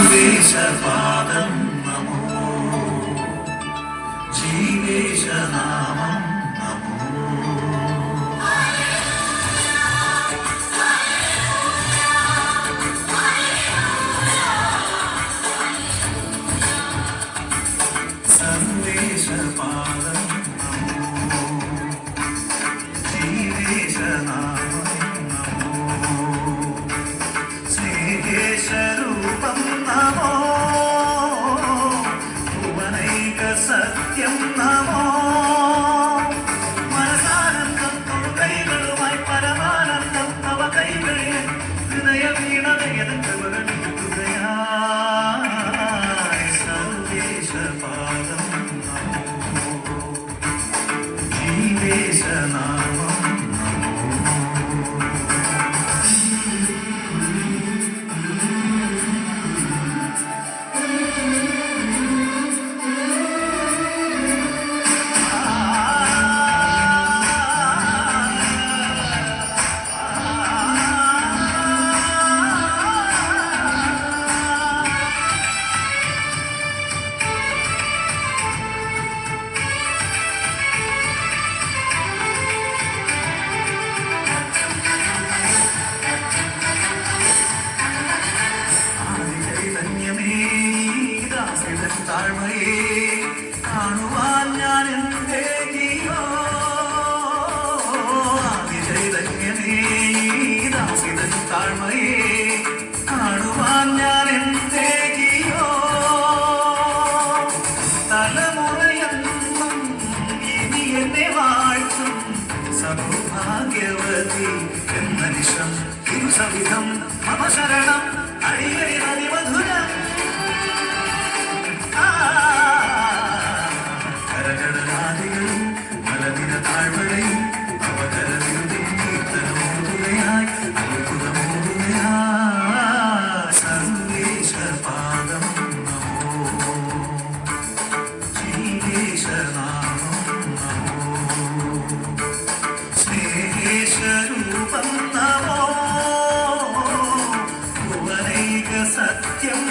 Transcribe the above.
സർവേശപാദം നമോ ജീവേശനാമം സർവേശപാദം നമോ ജീവേശനാമം നമോ സ്നേഹേശരൂപം നമോ ഭുവനൈക സത്യം നമോ മനസാനന്ദം തൊഴുകൈകളുമായി പരമാനന്ദം തവ കൈകളിൽ ഹൃദയ വീണതയതൻ കൃപകളിക്കുകയായി സർവേശപാദം നമോ ജീവേശനാമം താഴ്മയെ കാണുവാൻ ഞാൻ എന്തേ ജീവോ ചൈതന്യമേ ദാസിതൻ താഴ്മയെ കാണുവാൻ ഞാൻ എന്തേ ജീവോ തലമുറയെന്നും ഇനി എന്നെ വാഴ്ത്തും സൗഭാഗ്യവതി എന്ന നിശം സവിധം മമ ശരണം അടിയടി മതിമധുരം കരകടലാദികളും മലനിര താഴ്വരയും അവതരവിരുദ്ധം കീർത്തനമോതുകയായി അത്ഭുതമോതുകയായി സർവേശപാദം നമോ ജീവേശനാമം നമോ സ്നേഹേശരൂപം നമോ ഭുവനൈക സത്യം